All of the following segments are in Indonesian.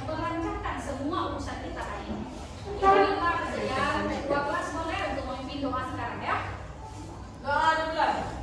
melancarkan semua urusan kita hari ini. Inilah yang 12 boleh untuk memimpin doa sekarang ya. Doa 12.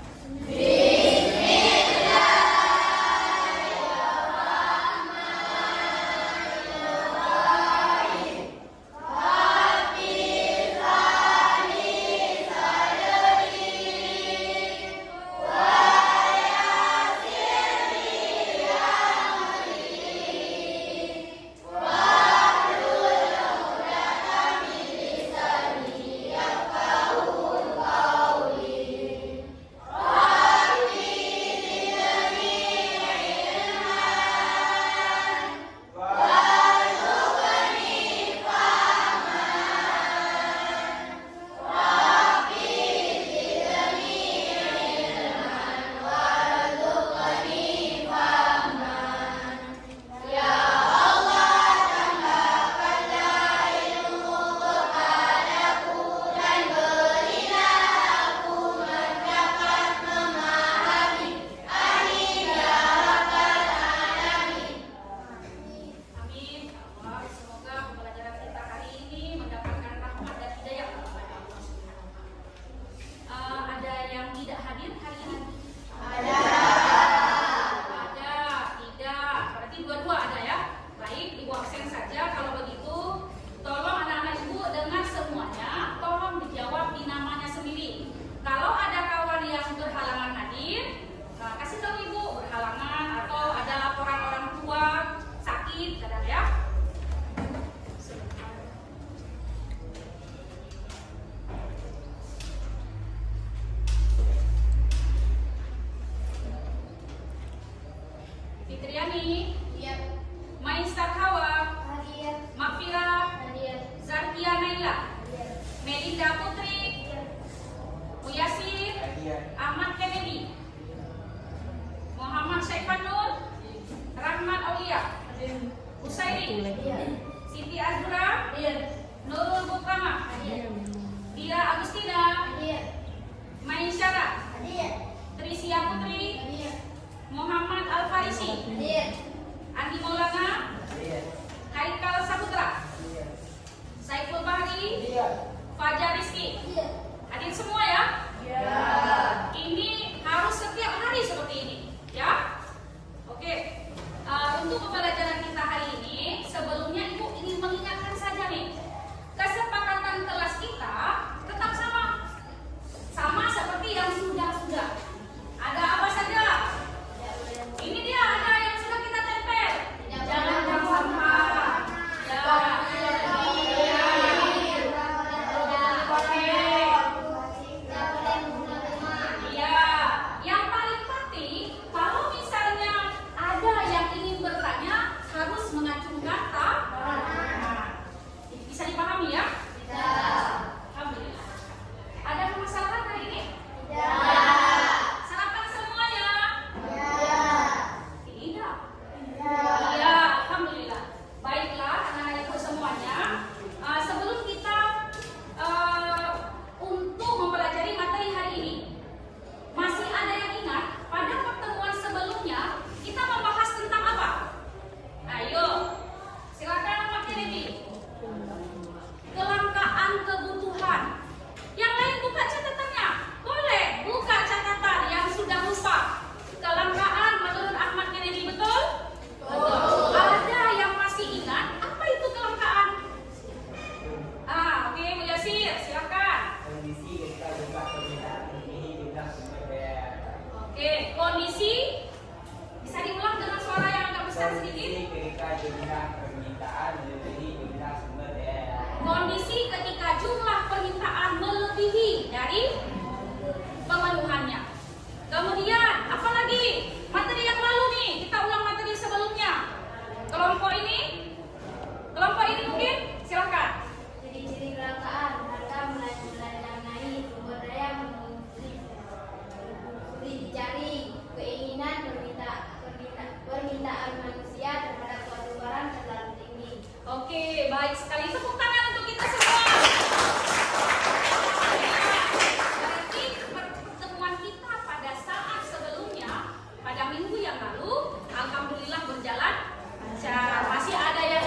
Fitriani, iya. Maisar Hawa, hadir. Makfira, hadir. Zarkia Naila, hadir. Melinda Putri, hadir. Muyasir, hadir. Ahmad Kennedy, Muhammad Syaifanur, Rahmat Aulia, hadir. Usairi, hadir. Siti Azura, hadir. Nurul Bukama, hadir. Dia Agustina, hadir. Maisyara, hadir. Trisia Putri, hadir. Muhammad Al-Farisi, hadir. Andi Maulana, hadir. Haikal Saputra, hadir. Saiful Bahri, hadir. Fajar Rizki, hadir. Hadir semua ya? Ya. Ini harus setiap hari seperti ini, ya? Oke. Untuk pembelajaran kita hari ini, sebelumnya Ibu ingin mengingatkan saja nih, kesepakatan kelas kita tetap sama seperti yang sudah-sudah. Ada apa saja? Ini dia ada yang sudah kita tempel. Jangan buang sampah. Iya. Yang paling penting, kalau misalnya ada yang ingin bertanya, harus mengacungkan tangan. Bisa dipahami ya? Tidak. Alhamdulillah. Ada permasalahan hari ini? Tidak. Sarapan semuanya? Tidak. Iya, alhamdulillah. Baiklah, anak-anak ibu semuanya. Sebelum kita untuk mempelajari materi hari ini, masih ada yang ingat pada pertemuan sebelumnya kita membahas tentang apa? Ayo, silakan Pak Kennedy. Kelangkaan kebutuhan. Yang lain buka catatannya. Boleh buka catatan yang sudah lupa. Kelangkaan menurut Ahmad Kennedy betul? Betul. Ada yang masih ingat apa itu kelangkaan? Oke, Bu Yasir, silakan. Kondisi ketika jumlah permintaan melebihi jumlah sumber daya. Oke, kondisi bisa diulang dengan suara yang agak besar sedikit. Kondisi ketika jumlah permintaan melebihi jumlah sumber daya. Kondisi ketika jumlah permintaan melebihi dari pemenuhannya. Kemudian, apa lagi? Materi yang lalu nih, kita ulang materi sebelumnya. Kelompok ini mungkin, silakan. Ciri-ciri kelangkaan, harga melaju naik, sumber daya sulit dicari, keinginan permintaan manusia terhadap suatu barang terlalu tinggi. Oke, baik sekali. Tepuk tangan untuk kita semua. Berarti pertemuan kita pada saat sebelumnya, pada minggu yang lalu, alhamdulillah berjalan lancar. Masih ada yang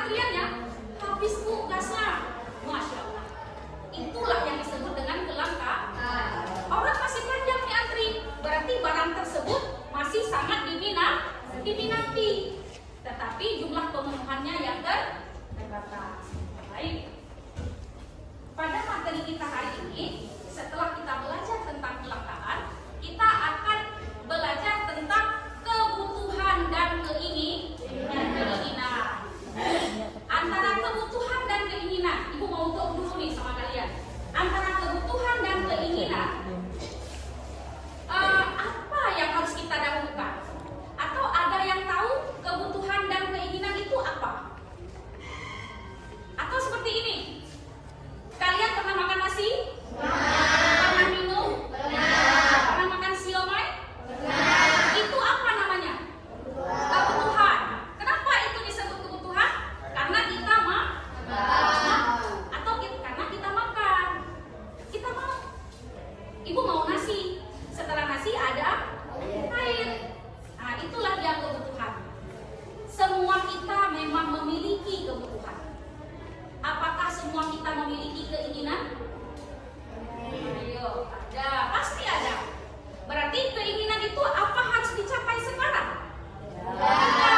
antriannya habis bu gasnya. Masya Allah. Itulah yang disebut dengan kelangkaan. Orang masih panjang nih antri, berarti barang tersebut masih sangat diminati. Tetapi jumlah pemenuhannya yang terbatas. Baik. Pada materi kita hari ini, setelah kita belajar tentang kelangkaan, kita akan belajar tentang kebutuhan dan keinginan. Antara kebutuhan dan keinginan, Ibu mau tahu dulu nih sama kalian. Antara kebutuhan dan keinginan, apa yang harus kita dahulukan? Atau ada yang tahu kebutuhan dan keinginan itu apa? Atau seperti ini, kalian pernah makan nasi? Pernah minum? Pernah makan siomay? Itu apa namanya? Kebutuhan. Kenapa itu disebut kebutuhan? Karena kita karena kita makan. Kita mau. Ibu mau nasi. Setelah nasi ada air. Nah, itulah yang kebutuhan. Semua kita memang memiliki kebutuhan. Apakah semua kita memiliki keinginan? Ayo, ada, pasti ada. Berarti keinginan itu apa harus dicapai sekarang? Ada.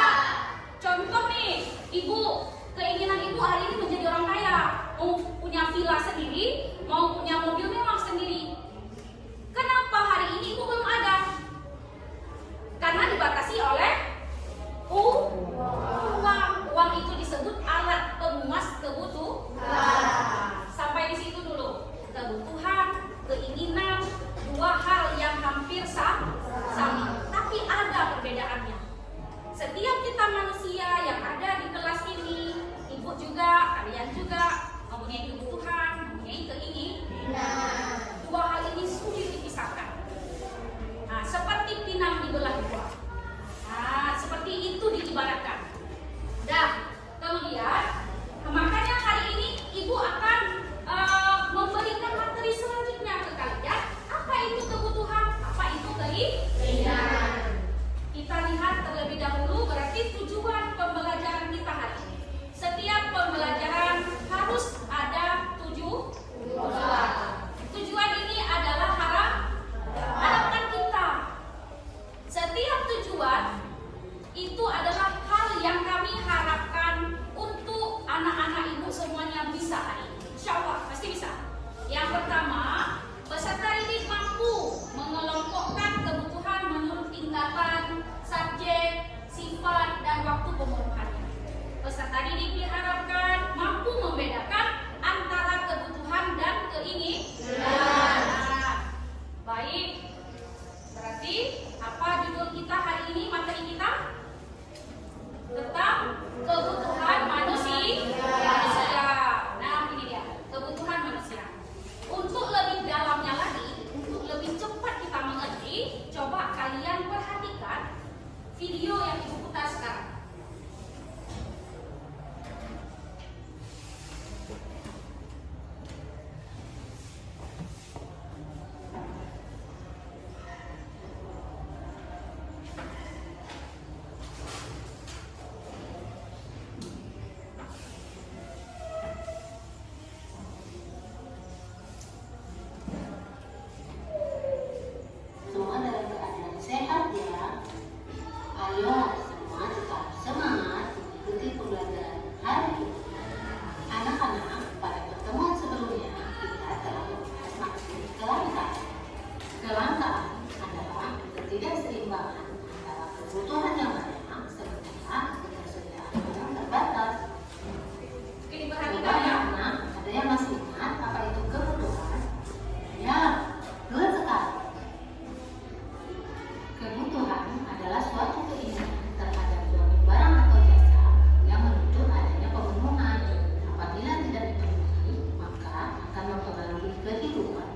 Contoh nih, Ibu, keinginan Ibu hari ini menjadi orang kaya, mau punya villa sendiri, mau punya mobil mewah sendiri. Kenapa hari ini Ibu belum ada? Karena dibatasi oleh uang. Uang itu disebut alat pemuas kebutuhan. Sampai di situ dulu. Kebutuhan, keinginan, dua hal yang hampir sama, tapi ada perbedaannya. Setiap kita manusia yang ada di kelas ini, Ibu juga, kalian juga mempunyai kebutuhan, mempunyai keinginan. Dua hal ini sulit dipisahkan. Nah, seperti pinang dibelah dua. Nah, seperti itu diibaratkan. Dan kemudian, makanya hari ini Ibu akan memberikan materi selanjutnya ke kalian. Apa itu kebutuhan? Apa itu keinginan? Kita lihat terlebih dahulu berarti tujuan pembelajaran kita hari ini. Setiap pembelajaran harus ada tujuan. Tujuan ini adalah harapan kita. Setiap tujuan itu adalah hal yang kami harapkan untuk anak-anak Ibu semuanya bisa hari ini. Insya Allah pasti bisa. Yang pertama, peserta didik mampu mengelompokkan kebutuhan menurut tingkatan, subjek, sifat, dan waktu pemenuhannya. Peserta didik diharapkan mampu membedakan antara kebutuhan dan keinginan. Baik, berarti apa judul kita hari ini, materi kita? Tentang kebutuhan manusia. Nah, ini dia, kebutuhan manusia. Untuk lebih dalamnya lagi, untuk lebih cepat kita mengerti, coba kalian perhatikan video yang Ibu putar sekarang. Semua dalam keadaan sehat ya. Ayo semua tetap semangat mengikuti pembelajaran hari ini. Anak-anak, pada pertemuan sebelumnya kita telah membahas maksud kelangkaan. Kelangkaan adalah ketidakseimbangan antara kebutuhan yang banyak sementara ketersediaan yang terbatas. Oke, Coba diperhatikan ya. anak, ada yang masih ingat apa itu kebutuhan? Ya, betul sekali. Kebutuhan adalah suatu keinginan terhadap suatu barang atau jasa yang menuntut adanya pemenuhan. Apabila tidak dipenuhi, maka akan mempengaruhi kehidupan.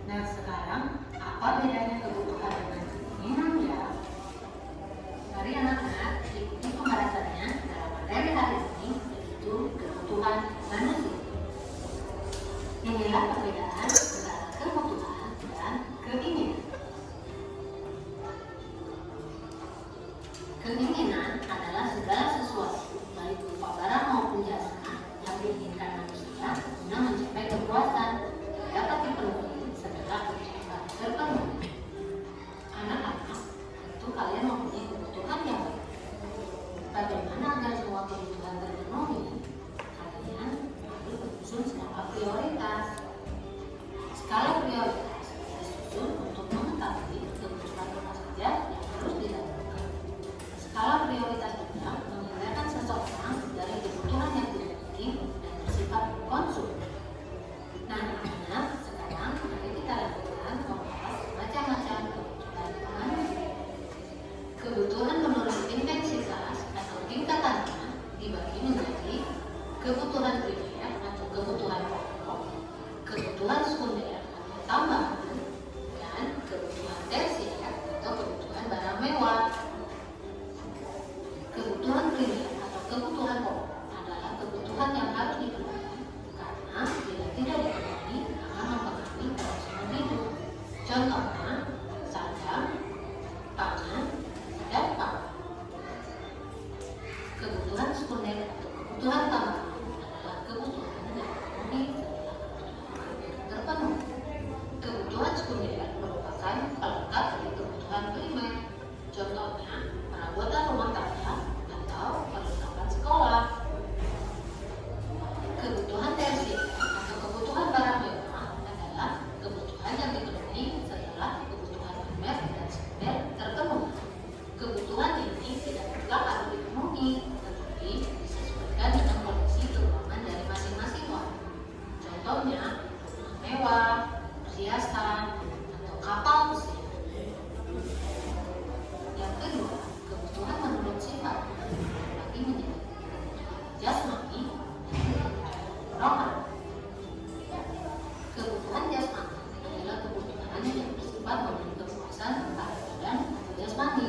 Nah, sekarang apa bedanya kebutuhan dengan keinginan ya? Mari anak-anak ikuti pembahasannya dalam materi hari ini, yaitu kebutuhan manusia. Inilah perbedaan antara kebutuhan dan keinginan. Keinginan adalah segala sesuatu, baik berupa barang maupun kebutuhan primer atau kebutuhan pokok, kebutuhan sekunder atau tambahan, dan kebutuhan tersier atau kebutuhan barang mewah. Kebutuhan primer atau kebutuhan pokok adalah kebutuhan yang harus dipenuhi karena bila tidak dipenuhi akan mempengaruhi kelangsungan hidup. Contohnya, sandang, pangan, dan pakan. Kebutuhan sekunder atau kebutuhan tambahan adalah kebutuhan yang dipenuhi setelah kebutuhan terpenuhi. Kebutuhan sekunder merupakan pelengkap dari kebutuhan primer. Contohnya, perabotan rumah tangga atau perlengkapan sekolah. Kebutuhan tersier atau kebutuhan barang mewah adalah kebutuhan yang dipenuhi setelah kebutuhan primer dan sekunder terpenuhi. Kebutuhan ini tidak mutlak harus dipenuhi, tetapi disesuaikan dengan kondisi keuangan dari masing-masing orang. Contohnya, rumah mewah, perhiasan, atau kapal pesiar. Yang kedua, kebutuhan menurut sifat bagi menjadi kebutuhan jasmani dan kebutuhan rohani. Kebutuhan jasmani adalah kebutuhan yang bersifat memberi kepuasan pada badan atau jasmani.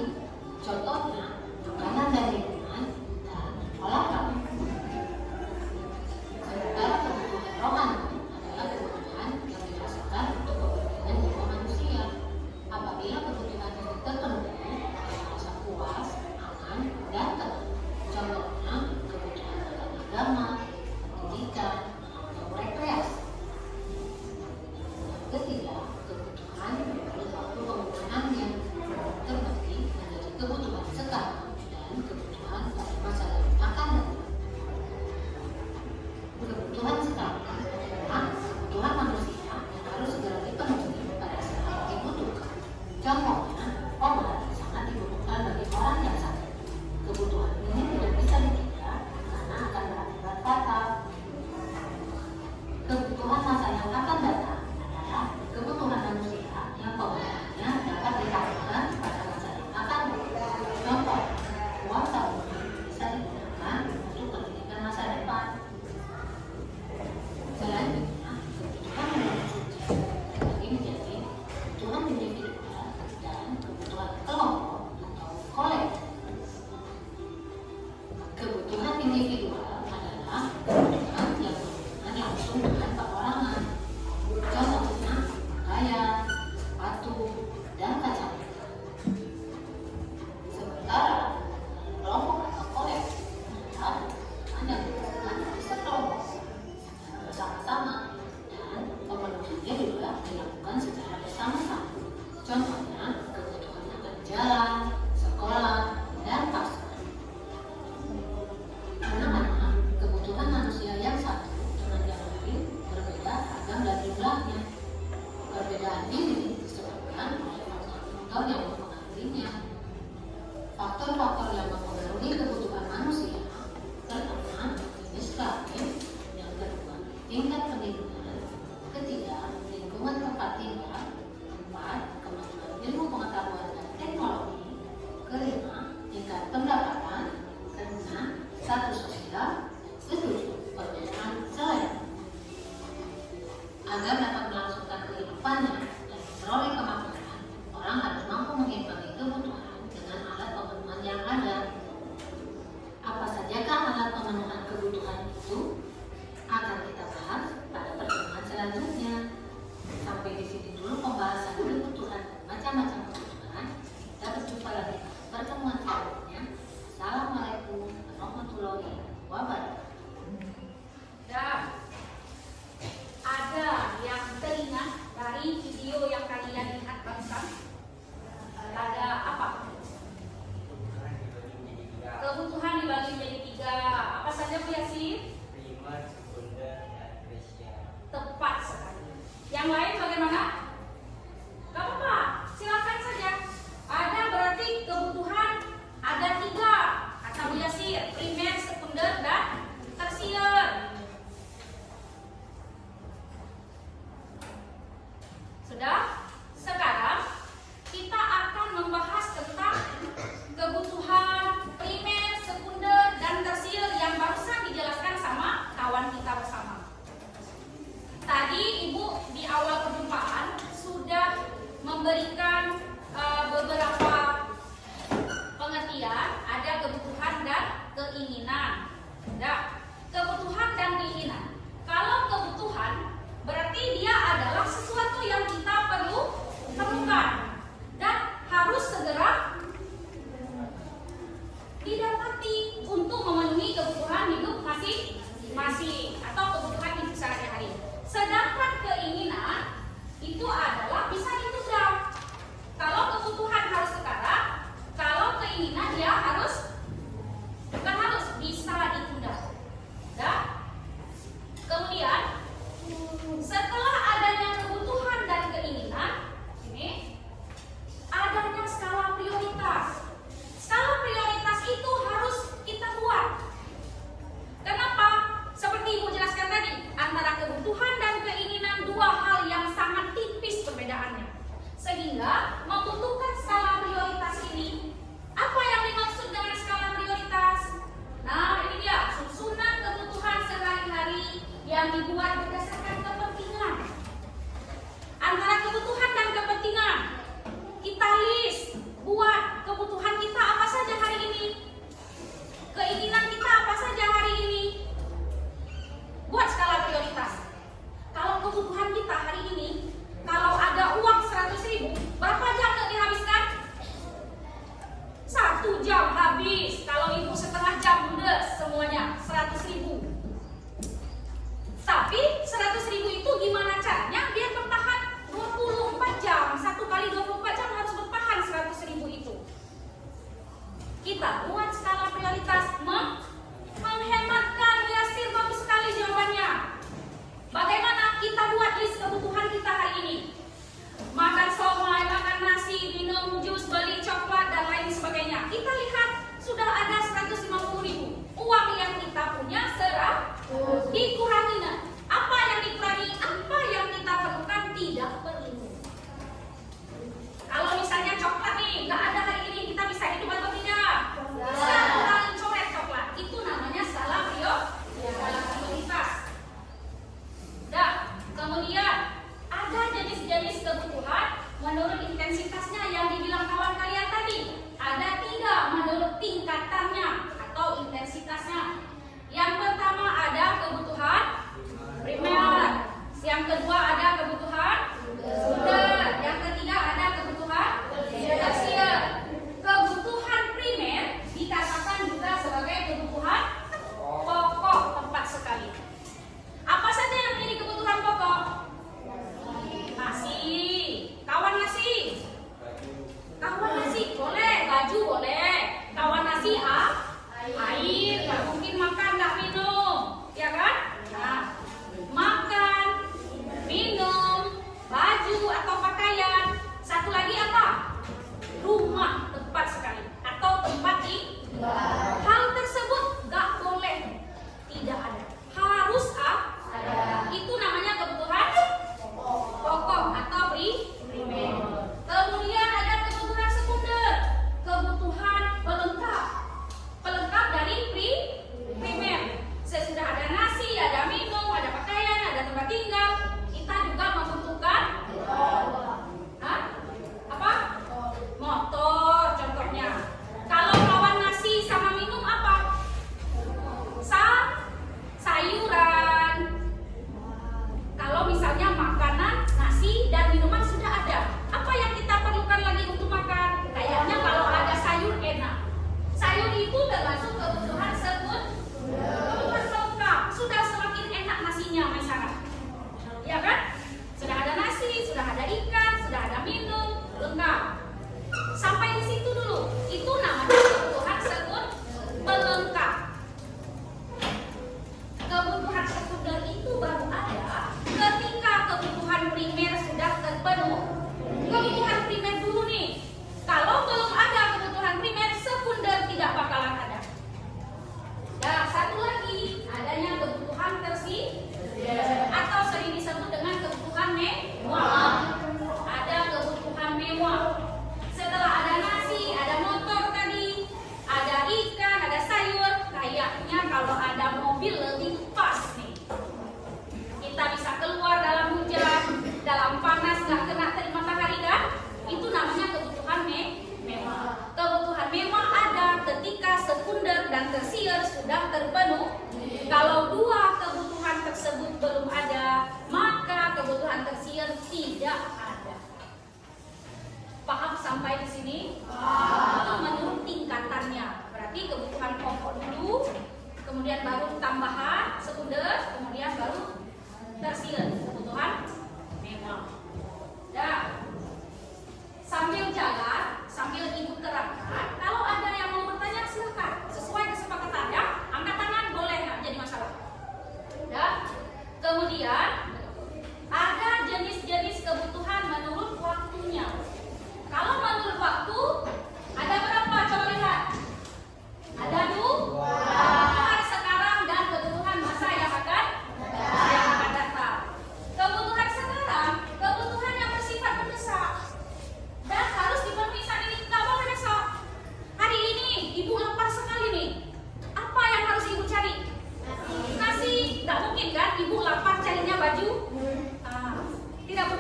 Contohnya, makanan dan minuman dan olahraga. Sementara kebutuhan rohani adalah kebutuhan yang dirasakan untuk kepentingan jiwa manusia. Apabila kebutuhan ini terpenuhi, akan merasa puas, aman, dan tenang. Contohnya, kebutuhan dalam agama, pendidikan, atau rekreasi. Yang ketiga, kebutuhan menurut waktu penggunaannya terbagi menjadi kebutuhan sekarang dan kebutuhan pada masa yang akan datang. Kebutuhan sekarang adalah kebutuhan manusia yang harus segera dipenuhi pada saat dibutuhkan. Contohnya, obat sangat dibutuhkan bagi orang yang sakit. Kebutuhan ini tidak bisa ditunda karena akan berakibat fatal. Kebutuhan masa yang akan datang adalah kebutuhan manusia yang penggunaannya dapat ditawarkan pada masa yang akan datang. Contoh, uang tabungan bisa digunakan untuk pendidikan masa depan. Selanjutnya, kebutuhan menurut suci dibagi menjadi kebutuhan individual dan kebutuhan kelompok atau kolektif. Kebutuhan individual adalah kebutuhan yang berhubungan langsung dengan perorangan. Contohnya, pakaian, sepatu, dan kacamata. Sementara kelompok atau kolektif adalah kebutuhan yang dilakukan oleh sekelompok secara bersama-sama dan pemenuhannya juga dilakukan secara bersama-sama. Contohnya, kebutuhan akan jalan, sekolah, dan pasar. Anak-anak, kebutuhan manusia yang satu dengan yang lain berbeda ragam dan jumlahnya. Perbedaan ini disebabkan oleh faktor-faktor yang mempengaruhinya. Faktor-faktor yang mempengaruhi kebutuhan manusia pertama, jenis kelamin, yang kedua, tingkat pendidikan, ketiga, lingkungan tempat tinggal, empat, kemajuan ilmu pengetahuan dan teknologi, kelima, tingkat pendapatan, keenam, status sosial, ketujuh, perbedaan selera. Agar dapat melangsungkan kehidupannya dan memperoleh kemakmuran, orang harus mampu mengimbangi kebutuhan dengan alat pemenuhan yang ada. Apa sajakah alat pemenuhan kebutuhan itu? Akan kita bahas pada pertemuan selanjutnya. Sampai di sini dulu pembahasan kebutuhan dan macam-macam kebutuhan. Kita berjumpa lagi pada pertemuan selanjutnya. Assalamualaikum warahmatullahi wabarakatuh. Dan ada yang teringat dari video yang kalian lihat barusan? Ada apa? Kebutuhan dibagi menjadi tiga. Apa saja Bu Yasin? primer, sekunder, dan tersier. Tepat sekali. Yang lain bagaimana? Gak apa-apa, silakan saja. Ada berarti kebutuhan ada tiga. Kata Bu Yasin, primer, sekunder, dan tersier. Sudah? Sekarang kita akan membahas tentang kebutuhan primer, sekunder, dan tersier yang barusan dijelaskan sama masih atau kebutuhan hidup sehari-hari. Sedangkan keinginan itu adalah bisa ditunda. Kalau kebutuhan harus sekarang, kalau keinginan dia harus bukan harus, bisa ditunda. Ya. Kemudian setelah adanya kebutuhan dan keinginan, ini adanya skala prioritas. Skala prioritas itu harus kita buat. Kenapa? Seperti Ibu jelaskan tadi, antara kebutuhan dan keinginan dua hal yang sangat tipis berbeda.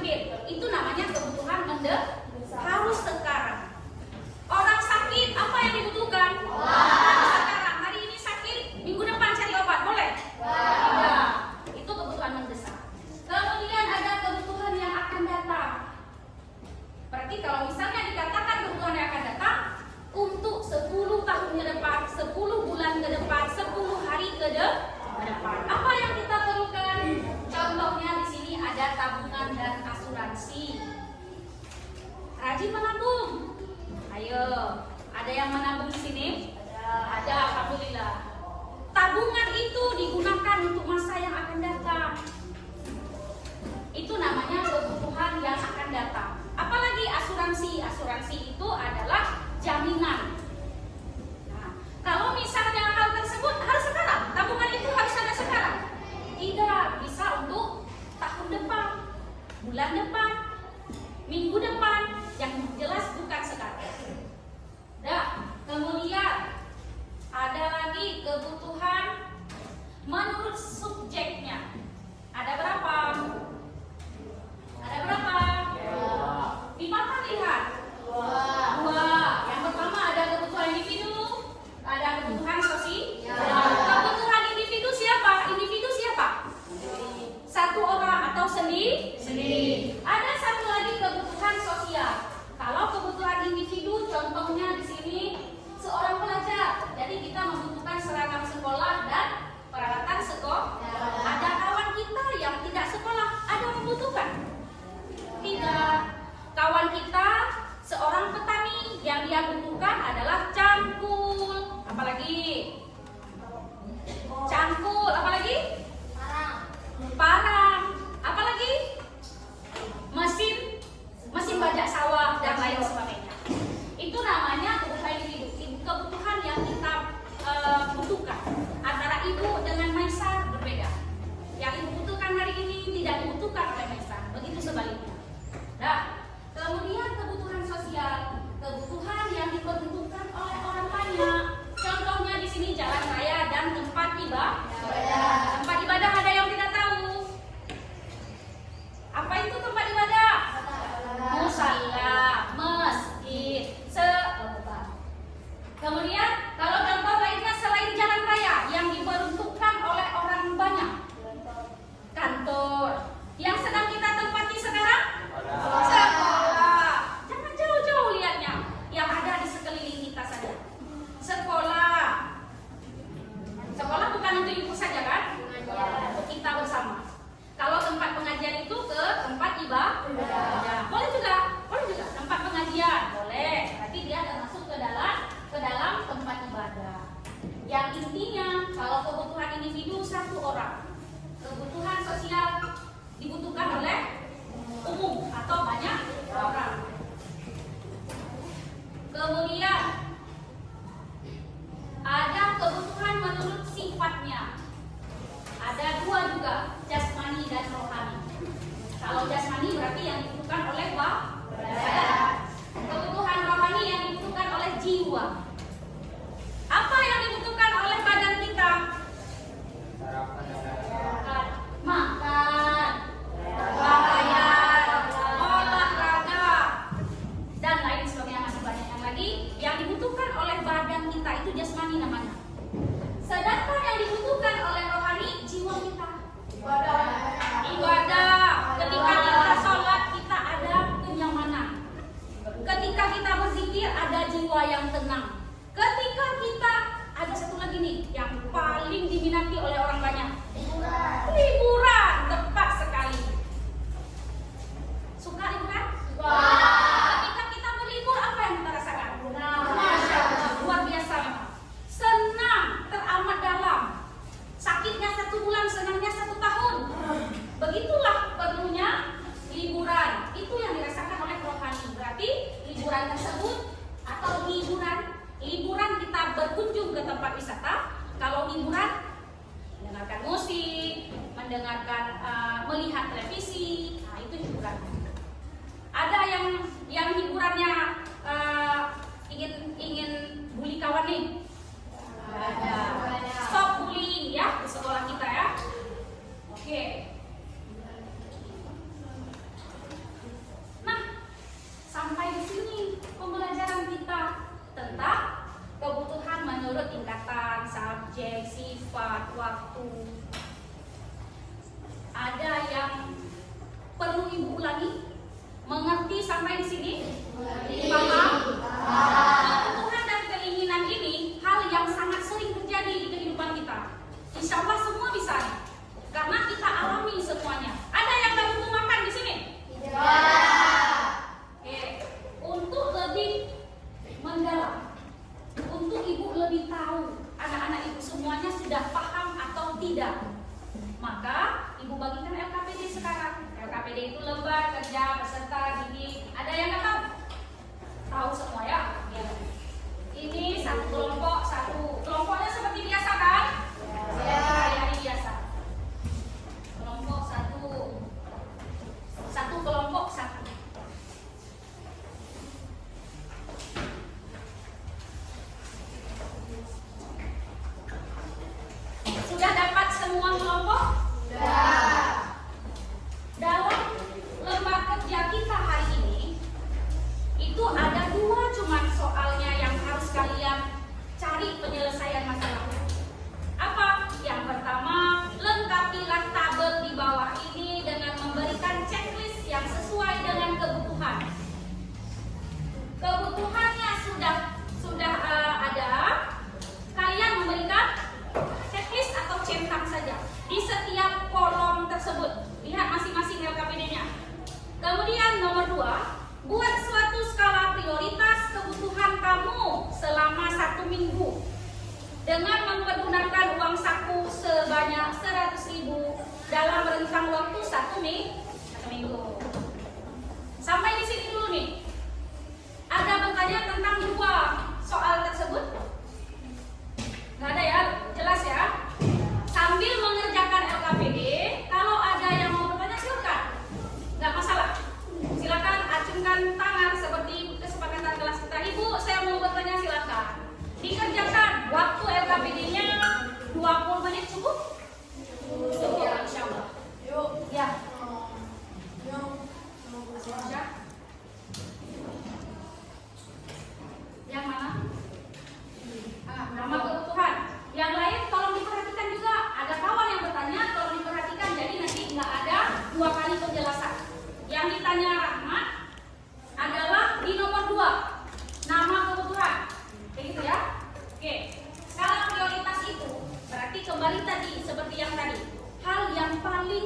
sakit. Itu namanya kebutuhan mendesak, harus sekarang. Orang sakit, apa yang dibutuhkan? Harus sekarang. Hari ini sakit, minggu depan cari obat, boleh? Tidak. Itu kebutuhan mendesak. Kemudian ada kebutuhan yang akan datang. Berarti kalau misalnya dikatakan kebutuhan yang akan datang untuk 10 tahun ke depan, 10 bulan ke depan, 10 hari ke depan. Apa yang kita perlukan? Contohnya di sini ada tabungan dan asuransi. Rajin menabung. Ayo, ada yang menabung di sini? Ada, alhamdulillah. Tabungan itu digunakan untuk masa yang akan datang. Itu namanya kebutuhan yang akan datang. Apalagi asuransi. Asuransi itu adalah jaminan. Nah, kalau misalnya hal tersebut harus sekarang, tabungan itu harus ada sekarang. Tidak, bisa untuk tahun depan, bulan depan, minggu depan, yang jelas bukan sekarang. Nah, kemudian ada lagi kebutuhan menurut subjeknya. Ada berapa? Ada berapa? Di mana lihat? Dua. Yang pertama ada kebutuhan individu, ada kebutuhan sosial. Kebutuhan individu siapa? Individu siapa? Satu orang atau sendiri. Ada satu lagi kebutuhan sosial. Kalau kebutuhan individu, contohnya di sini seorang pelajar. Jadi kita membutuhkan seragam sekolah dan peralatan sekolah. Ada kawan kita yang tidak sekolah, ada membutuhkan? Tidak. Kawan kita seorang petani yang dia butuhkan adalah cangkul. Apalagi? Cangkul. Apalagi? Parang. Apalagi? Mesin bajak sawah dan lain sebagainya. Itu namanya kebutuhan individu. Kebutuhan yang kita butuhkan. Antara ibu dengan Maisar berbeda. Yang ibu butuhkan hari ini tidak dibutuhkan oleh Maisar. Begitu sebaliknya. Nah, kemudian kebutuhan sosial, kebutuhan yang diperuntukkan oleh orang banyak. Contohnya di sini jalan raya dan tempat ibadah. Tempat ibadah ada yang tidak tahu. Apa itu tempat ibadah? Musala, masjid, kemudian kalau contoh lainnya selain jalan raya yang diperuntukkan oleh orang banyak, kantor. Yang sedang kita tempati sekarang? Sekolah. Jangan jauh-jauh lihatnya, yang ada di sekeliling kita saja. Sekolah. Sekolah bukan untuk ibu saja kan? Untuk kita bersama. Kalau tempat pengajian itu ke tempat ibadah. Boleh juga tempat pengajian, boleh. Berarti dia termasuk ke dalam tempat ibadah. Yang intinya kalau kebutuhan individu satu orang, kebutuhan sosial dibutuhkan oleh umum atau banyak orang. Kemudian ada kebutuhan menurut sifatnya. Ada dua juga, jasmani dan rohani. Kalau jasmani berarti yang dibutuhkan oleh badan. Kebutuhan rohani yang dibutuhkan oleh jiwa. Apa yang dibutuhkan oleh badan kita? Makan, pakaian, olahraga, dan lain sebagainya, masih banyak yang lagi yang dibutuhkan oleh badan kita, itu jasmani namanya. Sedangkan yang dibutuhkan oleh rohani, jiwa kita. Ibadah. Ketika kita sholat, kita ada kenyamanan. Ketika kita berzikir, ada jiwa yang tenang. Ketika kita, ada satu lagi nih yang paling diminati oleh orang banyak, liburan. Tepat sekali. Suka liburan? Ketika kita berlibur, apa yang kita rasakan? Luar biasa memang. Senang teramat dalam. Sakitnya 1 bulan, senangnya 1 tahun. Begitulah perlunya liburan. Itu yang dirasakan oleh rohani. Berarti liburan tersebut atau liburan kita berkunjung ke tempat wisata. Kalau liburan mendengarkan musik, melihat televisi, nah itu hiburan. Ada yang hiburannya ingin bully kawan nih. Ada. Stop bullying ya di sekolah kita ya. Oke. Maka ibu bagikan LKPD sekarang. LKPD itu lembar kerja peserta didik. Ada yang nggak tahu? Tahu semua ya? Ya. Ini satu kelompok, satu kelompoknya seperti biasa kan? Ya, hari biasa. Kelompok satu kelompok satu. Sudah dapat semua kelompok? Sudah. Dalam lembar kerja kita hari ini itu ada 2 cuman soalnya yang harus kalian cari penyelesaian masalahnya. Apa? Yang pertama, lengkapilah tabel di bawah ini dengan memberikan checklist yang sesuai dengan kebutuhan. Kebutuhannya sudah ada. Kalian memberikan checklist atau centang saja di setiap kolom tersebut. Lihat masing-masing LKPD-nya. Kemudian nomor 2, buat suatu skala prioritas kebutuhan kamu selama 1 minggu dengan mempergunakan uang saku sebanyak 100.000 dalam rentang waktu 1 minggu. Sampai di sini dulu nih. Ada bertanya tentang 2 soal tersebut? Nggak ada ya? Jelas ya? Sambil mengerjakan LKPD, kalau ada yang mau bertanya silakan. Nggak masalah. Silakan acungkan tangan seperti kesepakatan kelas kita. Ibu, saya mau bertanya silakan. Dikerjakan. Waktu LKPD-nya 20 menit cukup? Cukup ya, insya Allah. Yuk. Ya. Masih yang mana? Nama kebutuhan. Yang lain tolong diperhatikan juga. Ada kawan yang bertanya, tolong diperhatikan. Jadi nanti nggak ada 2 kali penjelasan. Yang ditanya Rahmat adalah di nomor 2, nama kebutuhan. Kayak gitu ya. Oke. Skala prioritas itu berarti kembali tadi seperti yang tadi. Hal yang paling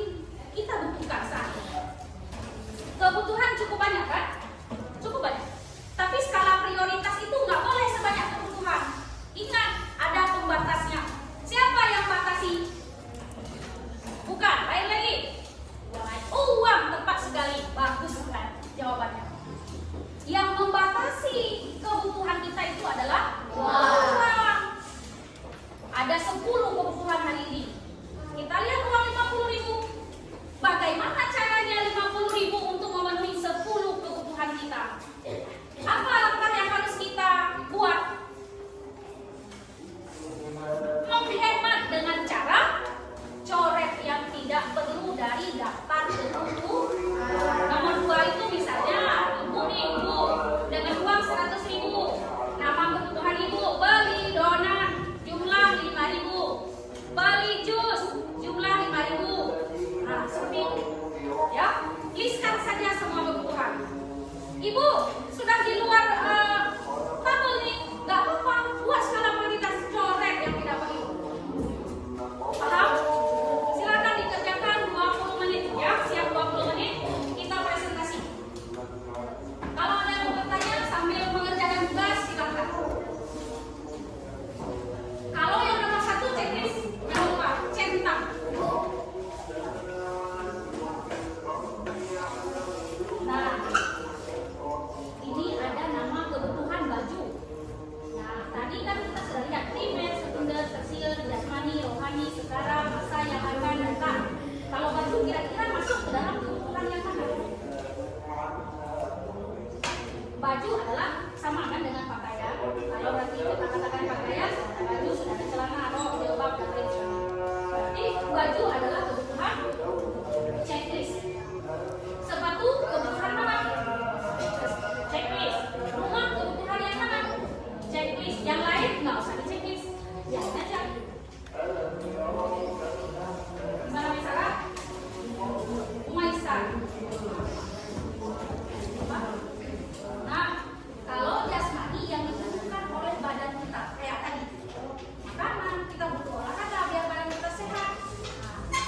kita butuhkan saat ini. Kebutuhan cukup banyak kan? Cukup banyak. Tapi skala prioritas itu nggak boleh sebanyak kebutuhan. Ingat, ada pembatasnya. Siapa yang batasi? Bukan, lain lagi. Uang, tepat sekali. Bagus kan jawabannya. Yang membatasi kebutuhan kita itu adalah uang. Ada 10 kebutuhan hari ini. Kita lihat uang 50.000. Bagaimana caranya 50.000 untuk memenuhi 10 kebutuhan kita? Apa langkah yang harus kita buat? Menghemat dengan cara coret yang tidak perlu dari daftar kebutuhan. Nomor 2 itu misalnya ibu nih, ibu dengan uang 100.000. Nama kebutuhan ibu, beli donat jumlah 5.000, beli jus jumlah 5.000. Nah, seperti itu. Ya, listkan saja semua kebutuhan. Ibu sudah di luar tabel nih, nggak apa-apa, buat skala prioritas, coret yang tidak perlu. Paham? Silakan dikerjakan 20 menit ya, siap 20 menit kita presentasi. Kalau ada yang mau bertanya sambil mengerjakan tugas silakan. Kalau yang nomor 1 checklist, jangan lupa centang. Nah, ini ada nama kebutuhan baju. Nah, tadi kan kita sudah lihat primer, sekunder, tersier, jasmani, rohani, sekarang, masa yang akan datang. Kalau baju kira-kira masuk ke dalam kebutuhan yang mana? Baju adalah sama kan dengan pakaian. Kalau berarti kita katakan pakaian, ada baju, sudah ada celana, rok, jilbab, dan lain sebagainya. Berarti baju adalah kebutuhan checklist. Sepatu kebutuhan mana? Checklist. Rumah kebutuhan yang mana? Checklist. Yang lain nggak usah di checklist. Biarin aja. Gimana misalnya? Umaisa. Nah, kalau jasmani yang dibutuhkan oleh badan kita kayak tadi, makanan, kita butuh olahraga biar badan kita sehat. Nah,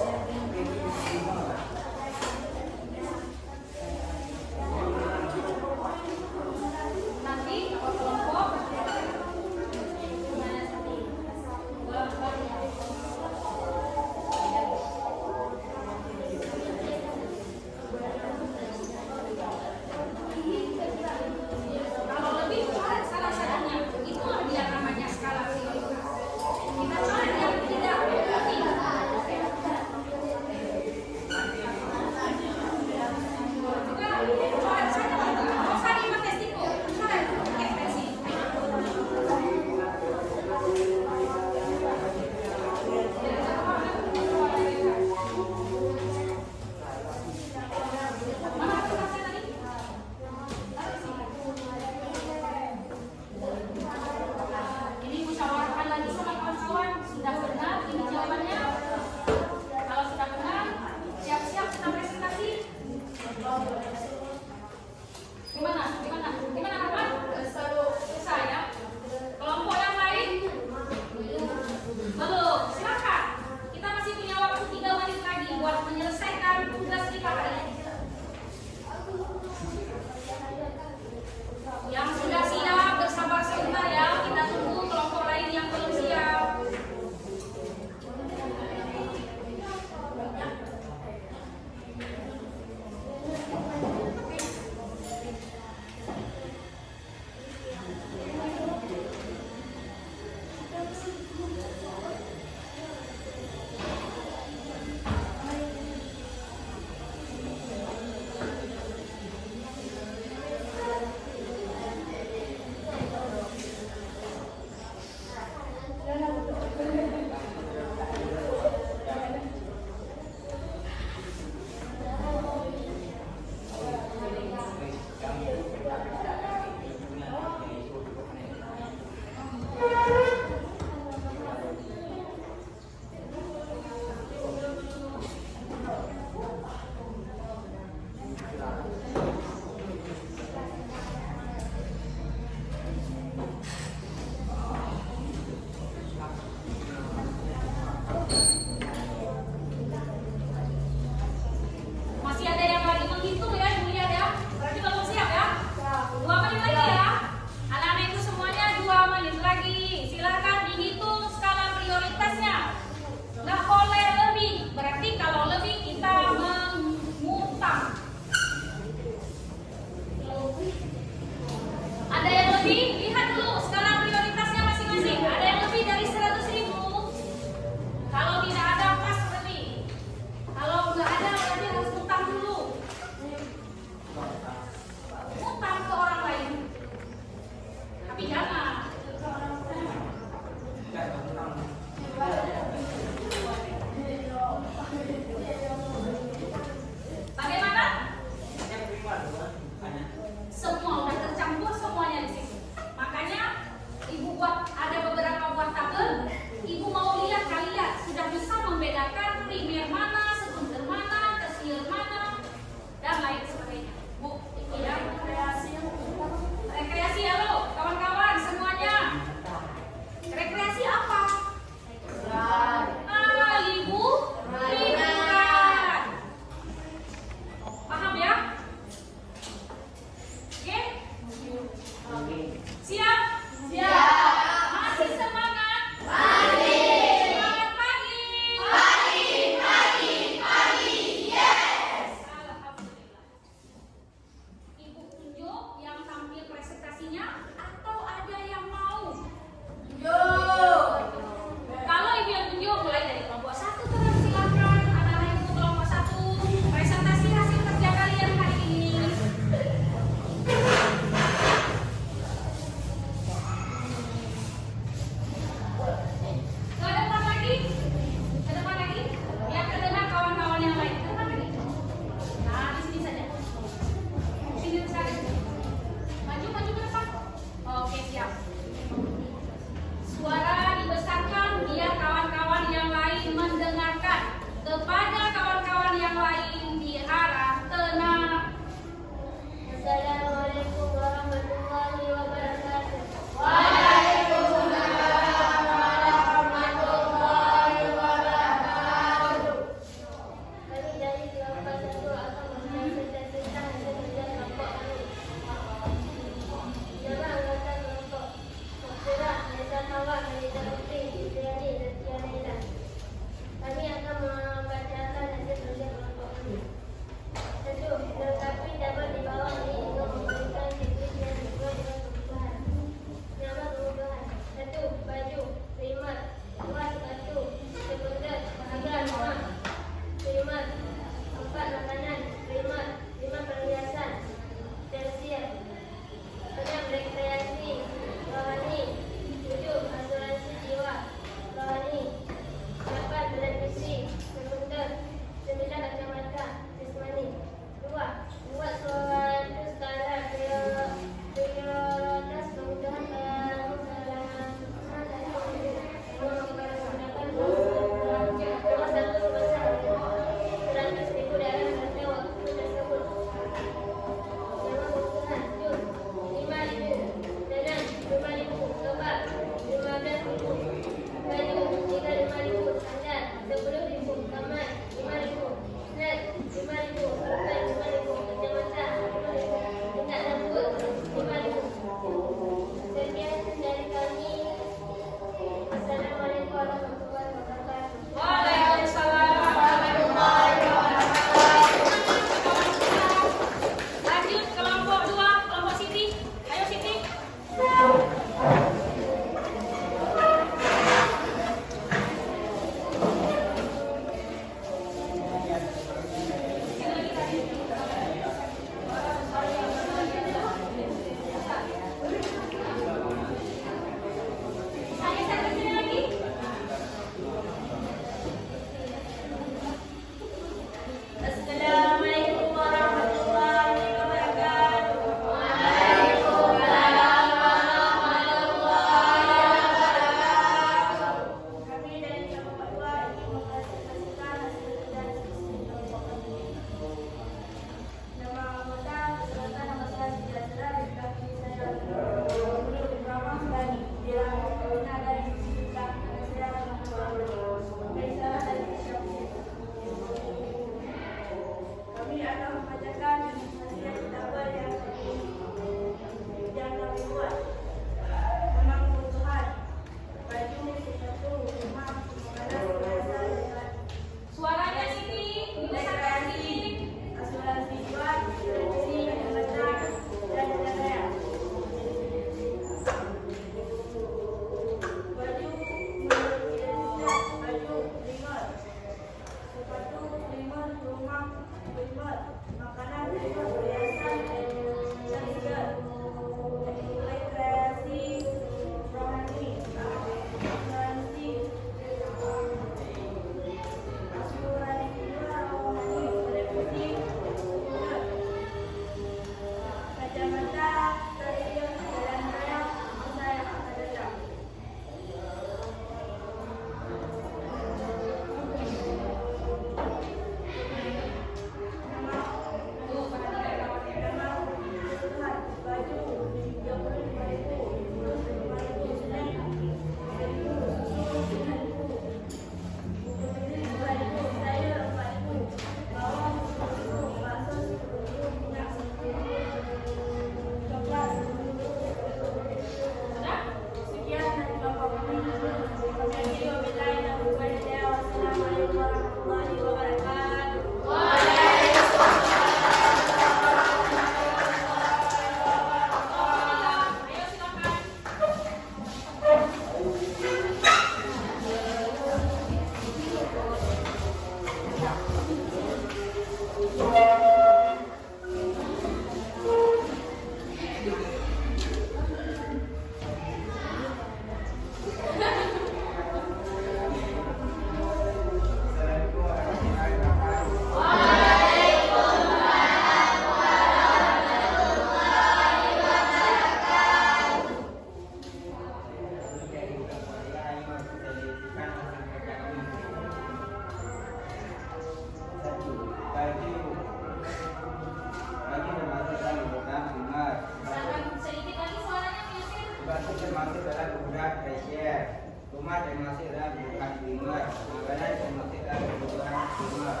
primer.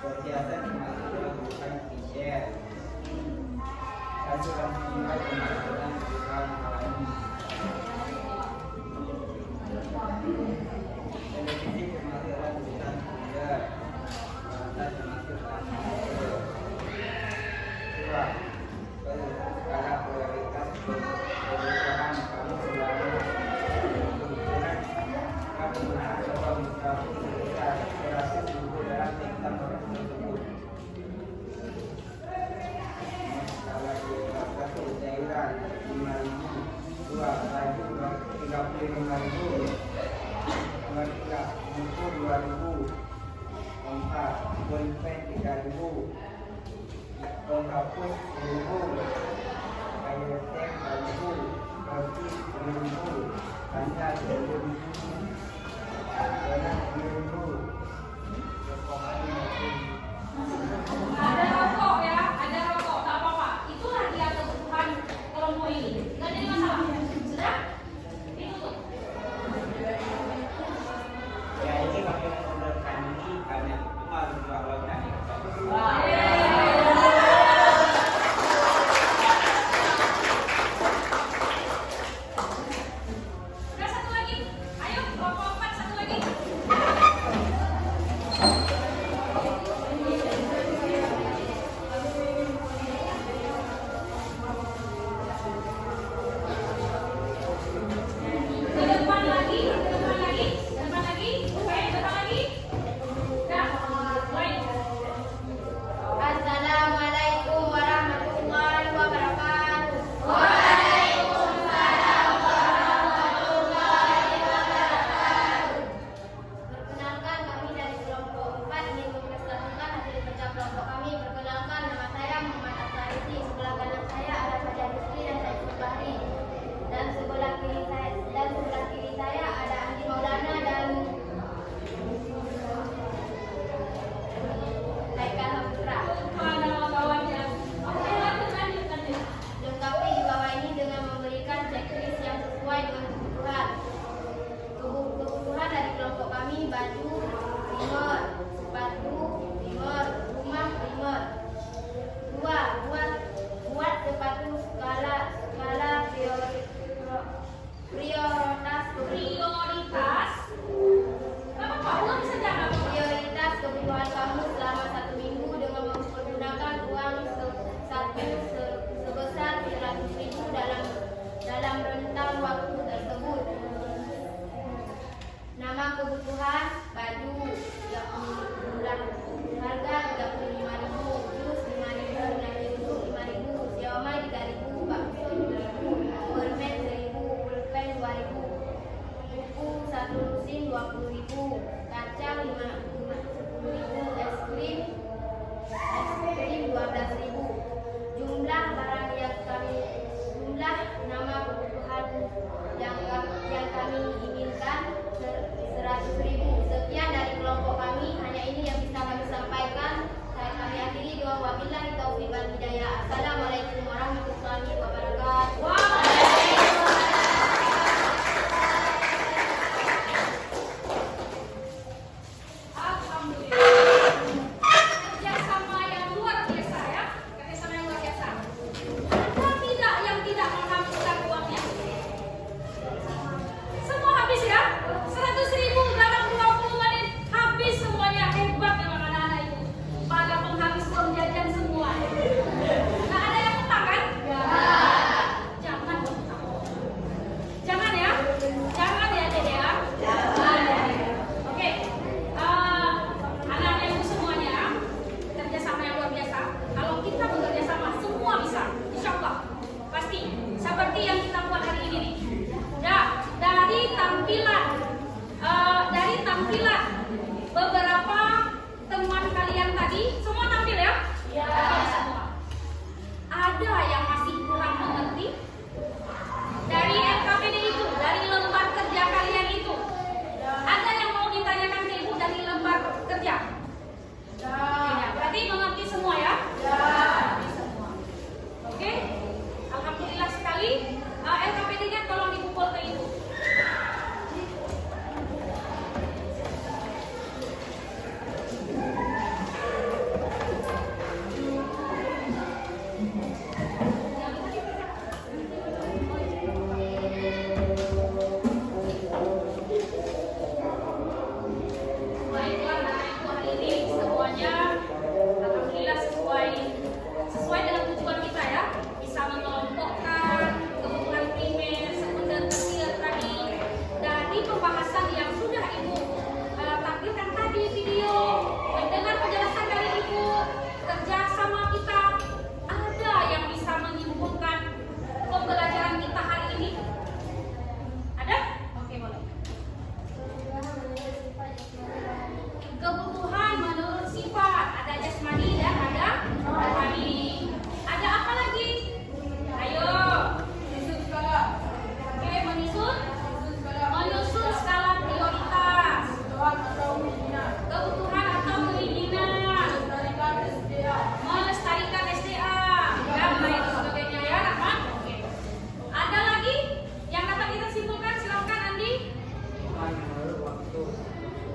Perhiasan termasuk dalam bukan t-shirt. Asuransi jiwa termasuk dalam bukan alami. Televisi termasuk dalam bukan kuliah. Bahasa termasuk dalam dua. Skala prioritas kebutuhan kami selalu menunjukkan kami mencoba mencapai sebesar berhasil dulu dalam tingkat orang tersebut. Skala prioritas cairan 5.000, 2 laju 35.000, nomor 3 buku 2.000, 4 pulpen 3.000, penghapus 1.000, air teh 1.000, roti 1.000, hanya 1.000, donat 1.000, potongan 5.000. Ada rokok ya, ada rokok, tak apa-apa. Itulah dia kebutuhan kelompok ini. Nggak ada masalah. Sudah? Ditutup. Ya ini kami mengundurkan diri karena cuma dua kali. Udah satu lagi. Ayo, kelompok 4 satu lagi. Ke depan lagi, ke depan lagi, ke depan lagi. Oke, ke depan lagi. Dah, mulai. Assalamualaikum warahmatullahi wabarakatuh. Perkenalkan, kami dari kelompok 4 ingin mempresentasikan hasil kerja kelompok kami. Perkenalkan, nama saya Muhammad Asariti. Sebelah kanan saya ada Fajar Rizky dan Saiful Bahri. Dan sebelah kiri saya ada Andi Maulana dan Haikal Hamzra. Mana bawahnya? Oke, lanjut. Lengkapi di bawah ini dengan memberikan checklist yang sesuai dengan kebutuhan. Kebutuhan dari kelompok kami: baju, primer, sepatu, primer, rumah, primer. 2. Buat sepatu skala prioritas Nggak apa-apa, ulang saja nggak apa-apa. prioritas kebutuhan kamu selama 1 minggu dengan mempergunakan uang sebesar 100.000 dalam rentang waktu tersebut. Nama kebutuhan: baju 30.000, harga 35.000, jus 5.000, nasi uduk 5.000, siomay 3.000, bakso 7.000, permen 1.000, pulpen 2.000, buku 1 lusin 20.000, kacang 10.000, es krim 12.000. Jumlah nama kebutuhan yang kami inginkan 100.000. Sekian dari kelompok kami, hanya ini yang bisa kami sampaikan.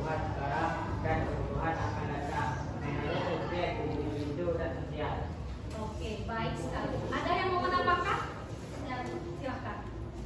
kebutuhan sekarang dan kebutuhan akan datang. Mengenai objek, individu dan sosial. Oke, baik sekali. Ada yang mau menambahkan? Silakan.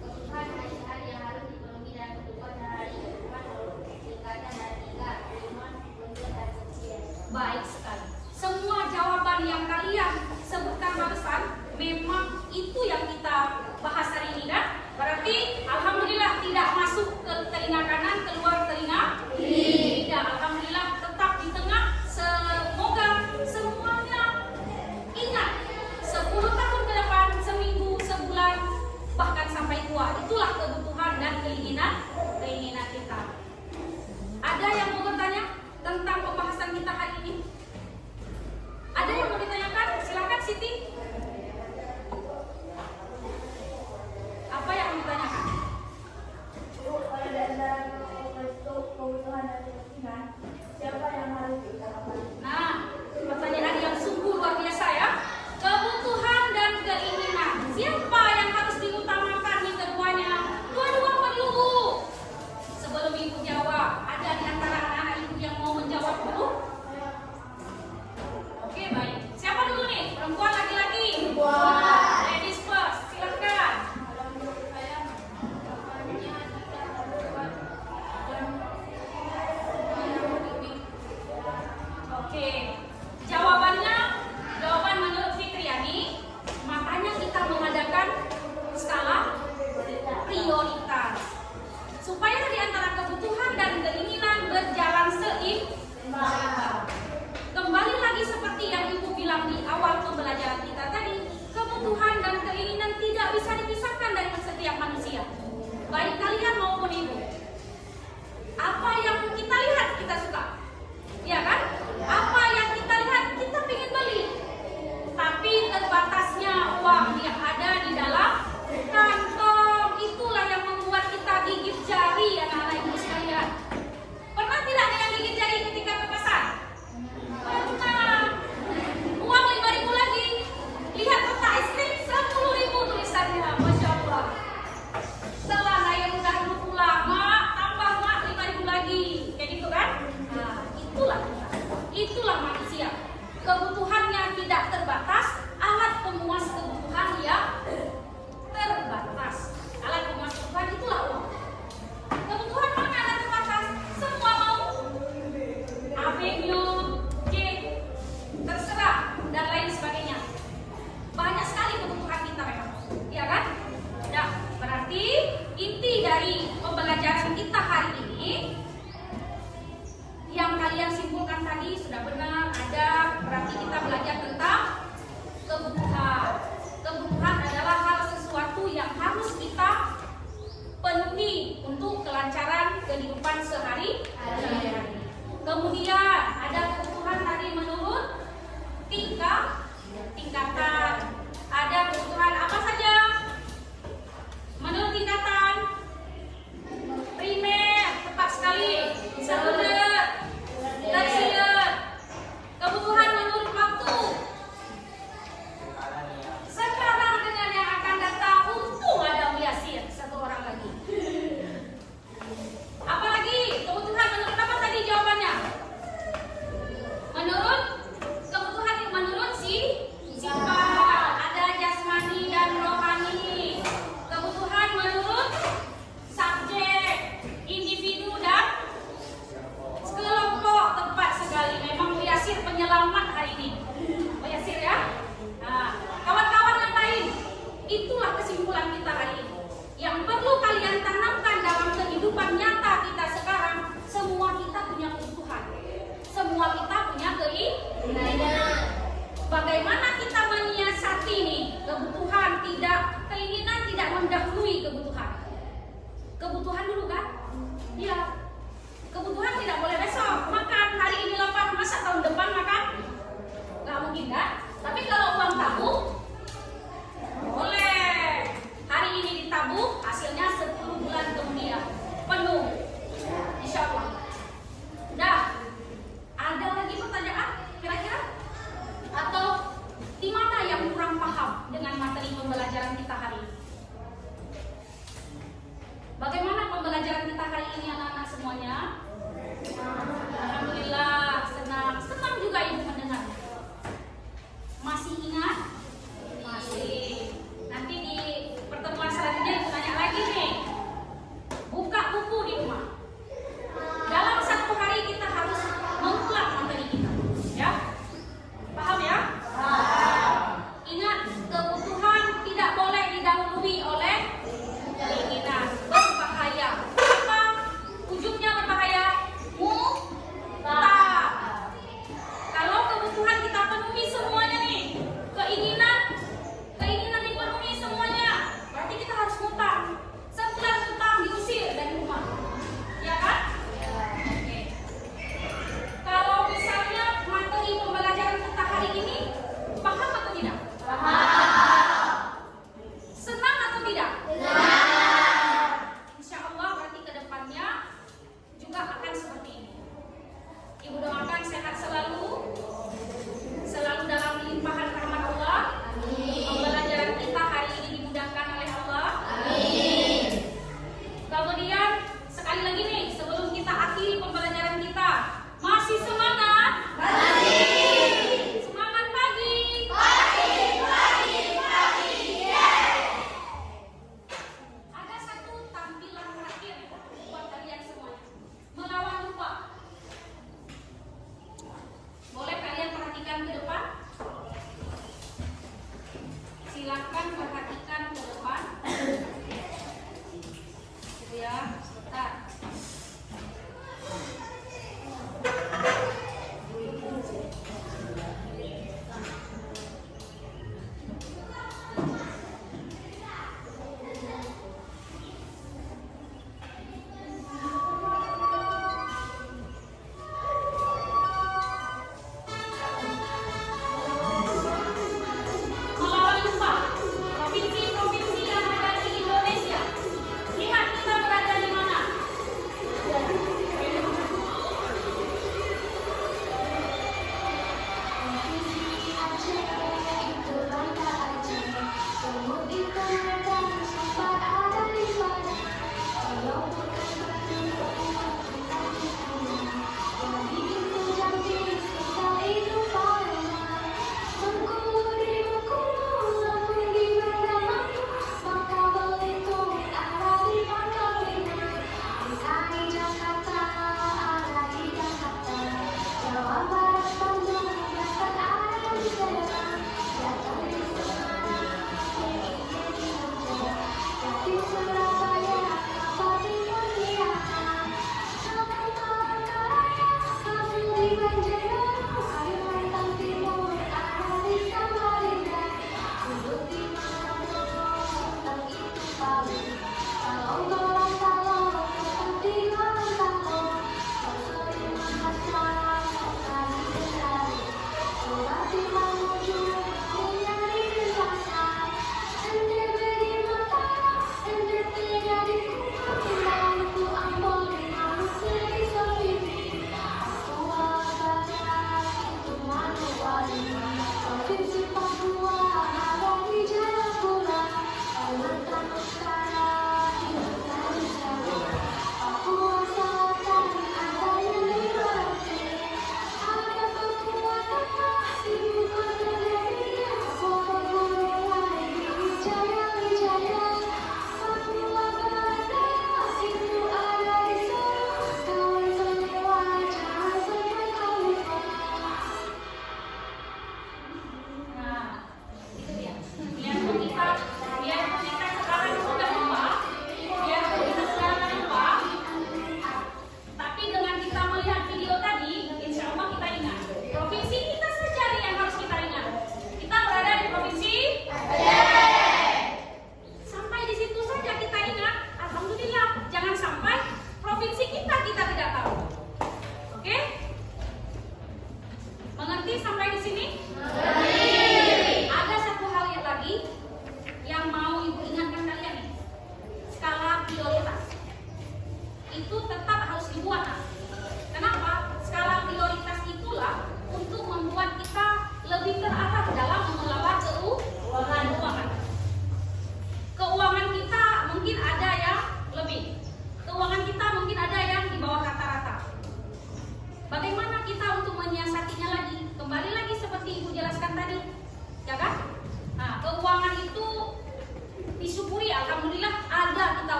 Kebutuhan hari-hari yang harus dipenuhi dan kebutuhan hari kebutuhan tingkatan dan tingkat lingkungan untuk dan sosial. Baik sekali. Semua jawaban yang kalian sebutkan barusan memang itu yang kita bahas hari ini kan? Berarti alhamdulillah tidak masuk ke telinga kanan, keluar telinga kiri. Tidak, alhamdulillah tetap di tengah. Semoga semuanya ingat 10 tahun ke depan, seminggu, sebulan, bahkan sampai tua. Itulah kebutuhan dan keinginan kita. Ada yang mau bertanya tentang pembahasan kita hari ini? Ada yang mau ditanyakan? Silakan Siti. Apa yang mau ditanyakan? Pada dasar kebutuhan dan kepentingan, siapa yang harus diutamakan? Nah, pertanyaan yang sungguh luar biasa ya. Kebutuhan dan keinginan. Siapa yang harus diutamakan nih keduanya? Dua-dua perlu. Sebelum Ibu jawab, ada di antara anak-anak Ibu yang mau menjawab dulu? Oke, baik. Siapa dulu nih? Perempuan, laki-laki? Perempuan. Ladies first, silakan. Kalau menurut saya, jawabannya kita berbuat Oke. Jawaban menurut Fitriani, makanya kita mengadakan skala prioritas. Supaya di antara kebutuhan dan keinginan berjalan seimbang. Kembali lagi seperti yang Ibu bilang di awal pembelajaran kita tadi, kebutuhan dan keinginan tidak bisa dipisahkan dari setiap manusia, baik kalian maupun Ibu. Apa yang kita lihat kita suka, ya kan? Apa yang kita lihat kita ingin beli, tapi terbatasnya uang yang ada di dalam kantong. Itulah yang membuat kita gigit jari, anak-anak Ibu sekalian. Pernah tidak yang gigit jari ketika ke pasar? Pernah. Uang 5.000 lagi. Lihat kotak es krim 10.000 tulisannya, Masya Allah. Setelah yang udah dulu pulang, mak tambah mak 5.000 lagi, kayak gitu kan? Nah, itulah manusia. Kebutuhannya tidak terbatas, alat pemuas kebutuhan yang terbatas. Alat pemuas kebutuhan itulah uang. Kebutuhan mana yang terbatas? Semua mau. Avenue, J, terserah dan lain sebagainya. Banyak sekali kebutuhan kita memang, ya kan? Nah, berarti inti dari pembelajaran kita hari ini yang kalian simpulkan tadi sudah benar. Berarti kita belajar tentang kebutuhan. Kebutuhan adalah hal sesuatu yang harus kita penuhi untuk kelancaran kehidupan sehari-hari. Kemudian ada kebutuhan tadi menurut tingkatan. Ada kebutuhan apa saja? Menurut tingkatan primer, tepat sekali. Sekunder, tersier. Kebutuhan menurut waktu. Sekarang dengan yang akan datang, untung ada Yasir, satu orang lagi. Apalagi kebutuhan menurut apa tadi jawabannya? Menurut kebutuhan menurut sifat. Ada jasmani dan rohani. Kebutuhan menurut subjek, individu dan kelompok. Tepat sekali. Memang Yasir penyelamat hari ini. Yasir ya. Nah, kawan-kawan yang lain, itulah kesimpulan kita hari ini. Yang perlu kalian tanamkan dalam kehidupan nyata kita sekarang, semua kita punya kebutuhan. Semua kita punya keinginan. Bagaimana kita menyiasati nih kebutuhan, keinginan tidak mendahului kebutuhan. Kebutuhan dulu kan? Iya. Kebutuhan tidak boleh besok makan, hari ini lapar, masa tahun depan makan? Gak mungkin kan? Tapi kalau uang tabung boleh. Hari ini ditabung, hasilnya 10 bulan kemudian penuh, insya Allah. Dah, ada lagi pertanyaan kira-kira? Atau di mana yang kurang paham dengan materi pembelajaran kita hari ini? Bagaimana pembelajaran kita hari ini anak-anak?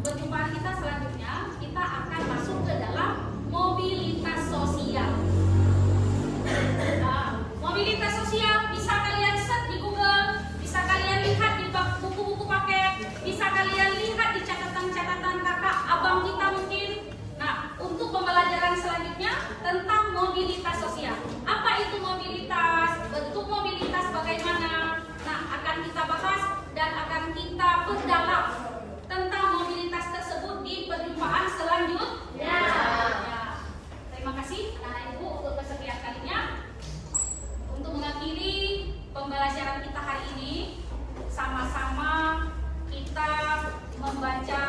Perjumpaan kita selanjutnya, kita akan masuk ke dalam mobilitas sosial. Nah, mobilitas sosial bisa kalian membaca